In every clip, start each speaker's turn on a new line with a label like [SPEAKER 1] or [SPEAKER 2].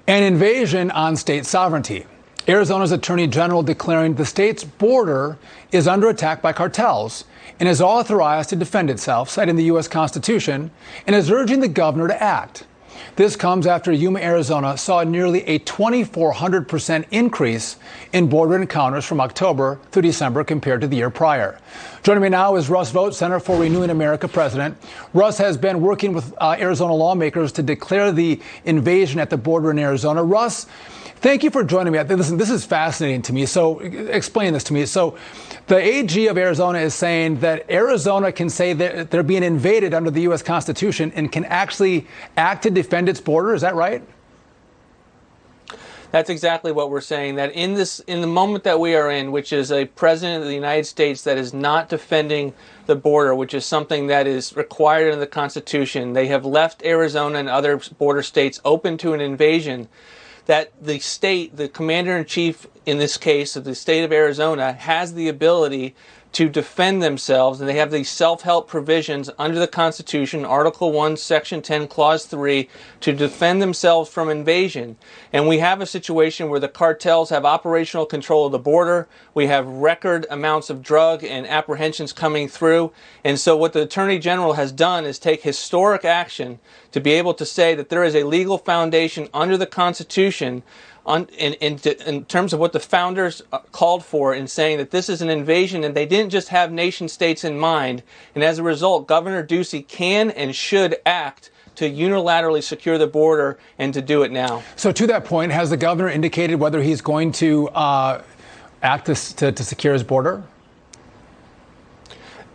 [SPEAKER 1] An invasion on state sovereignty. Arizona's attorney general declaring the state's border is under attack by cartels and is authorized to defend itself, citing the U.S. Constitution, and is urging the governor to act. This comes after Yuma, Arizona saw nearly a 2,400% increase in border encounters from October through December compared to the year prior. Joining me now is Russ Vought, Center for Renewing America president. Russ has been working with Arizona lawmakers to declare the invasion at the border in Arizona. Russ, thank you for joining me. Listen, this is fascinating to me. So explain this to me. So the AG of Arizona is saying that Arizona can say that they're being invaded under the U.S. Constitution and can actually act to defend its border. Is that right?
[SPEAKER 2] That's exactly what we're saying, that in the moment that we are in, which is a president of the United States that is not defending the border, which is something that is required in the Constitution, they have left Arizona and other border states open to an invasion, that the state, the commander-in-chief in this case of the state of Arizona, has the ability to defend themselves, and they have these self-help provisions under the Constitution, Article 1, Section 10, Clause 3, to defend themselves from invasion. And we have a situation where the cartels have operational control of the border. We have record amounts of drug and apprehensions coming through. And so what the Attorney General has done is take historic action to be able to say that there is a legal foundation under the Constitution in terms of what the founders called for in saying that this is an invasion, and they didn't just have nation states in mind. And as a result, Governor Ducey can and should act to unilaterally secure the border, and to do it now.
[SPEAKER 1] So to that point, has the governor indicated whether he's going to act to secure his border?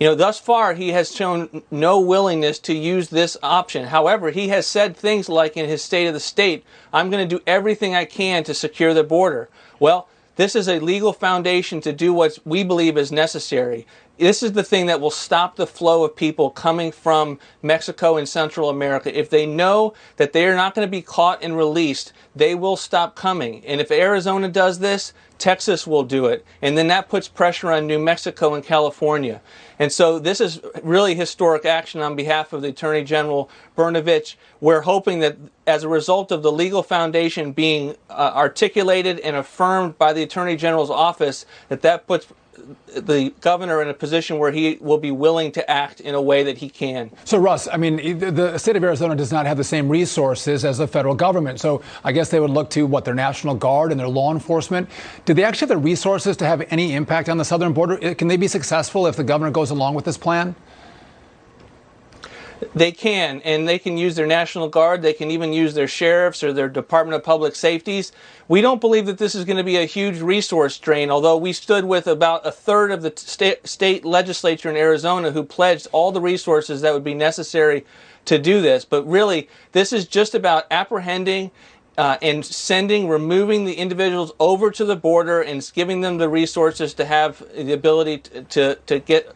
[SPEAKER 2] Thus far, he has shown no willingness to use this option. However, he has said things like in his State of the State, I'm going to do everything I can to secure the border. Well, this is a legal foundation to do what we believe is necessary. This is the thing that will stop the flow of people coming from Mexico and Central America. If they know that they are not going to be caught and released, they will stop coming. And if Arizona does this, Texas will do it. And then that puts pressure on New Mexico and California. And so this is really historic action on behalf of the Attorney General Brnovich. We're hoping that as a result of the legal foundation being articulated and affirmed by the Attorney General's office, that puts the governor in a position where he will be willing to act in a way that he can.
[SPEAKER 1] So, Russ, I mean, the state of Arizona does not have the same resources as the federal government. So I guess they would look to, their National Guard and their law enforcement. Do they actually have the resources to have any impact on the southern border? Can they be successful if the governor goes along with this plan?
[SPEAKER 2] They can, and they can use their National Guard. They can even use their sheriffs or their Department of Public Safeties. We don't believe that this is going to be a huge resource drain, although we stood with about a third of the state legislature in Arizona who pledged all the resources that would be necessary to do this. But really, this is just about apprehending and removing the individuals over to the border and giving them the resources to have the ability to get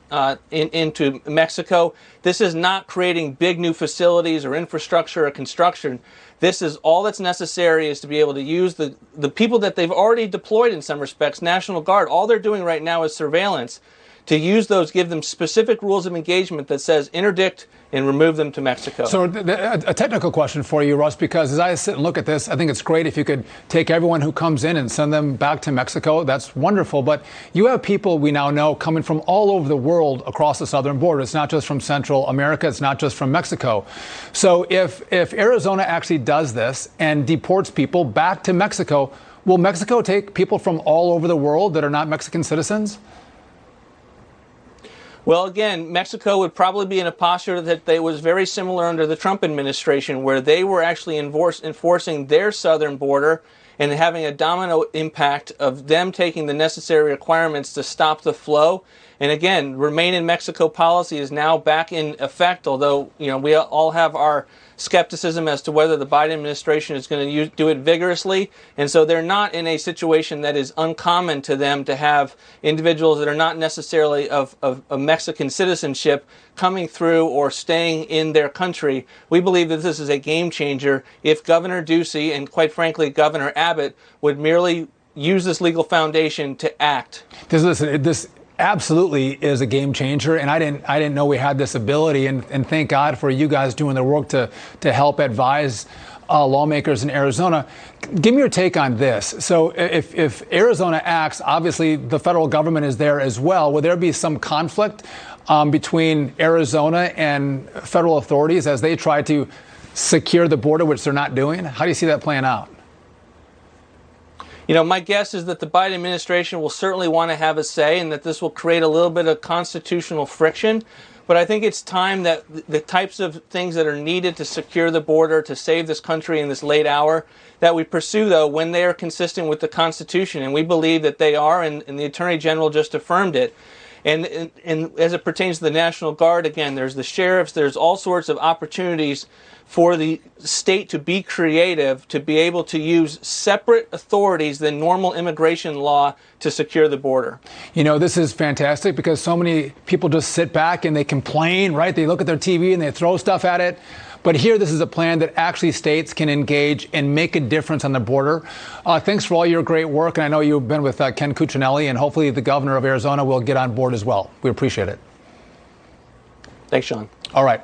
[SPEAKER 2] into Mexico. This is not creating big new facilities or infrastructure or construction. This is all that's necessary is to be able to use the people that they've already deployed in some respects, National Guard. All they're doing right now is surveillance. To use those, give them specific rules of engagement that says interdict and remove them to Mexico.
[SPEAKER 1] So a technical question for you, Russ, because as I sit and look at this, I think it's great if you could take everyone who comes in and send them back to Mexico. That's wonderful. But you have people we now know coming from all over the world across the southern border. It's not just from Central America. It's not just from Mexico. So if Arizona actually does this and deports people back to Mexico, will Mexico take people from all over the world that are not Mexican citizens?
[SPEAKER 2] Well, again, Mexico would probably be in a posture that they was very similar under the Trump administration, where they were actually enforcing their southern border and having a domino impact of them taking the necessary requirements to stop the flow. And again, Remain in Mexico policy is now back in effect, although we all have our skepticism as to whether the Biden administration is going to do it vigorously. And so they're not in a situation that is uncommon to them to have individuals that are not necessarily of Mexican citizenship coming through or staying in their country. We believe that this is a game changer if Governor Ducey and, quite frankly, Governor Abbott would merely use this legal foundation to act.
[SPEAKER 1] This absolutely is a game changer, and I didn't know we had this ability, and thank God for you guys doing the work to help advise lawmakers in Arizona. Give me your take on this. So if Arizona acts, obviously the federal government is there as well. Will there be some conflict between Arizona and federal authorities as they try to secure the border, which they're not doing? How do you see that playing out?
[SPEAKER 2] You know, my guess is that the Biden administration will certainly want to have a say and that this will create a little bit of constitutional friction. But I think it's time that the types of things that are needed to secure the border, to save this country in this late hour, that we pursue, though, when they are consistent with the Constitution. And we believe that they are, and the Attorney General just affirmed it. And as it pertains to the National Guard, again, there's the sheriffs, there's all sorts of opportunities for the state to be creative, to be able to use separate authorities than normal immigration law to secure the border.
[SPEAKER 1] You know, this is fantastic because so many people just sit back and they complain, right? They look at their TV and they throw stuff at it. But here, this is a plan that actually states can engage and make a difference on the border. Thanks for all your great work. And I know you've been with Ken Cuccinelli, and hopefully the governor of Arizona will get on board as well. We appreciate it.
[SPEAKER 2] Thanks, Sean.
[SPEAKER 1] All right.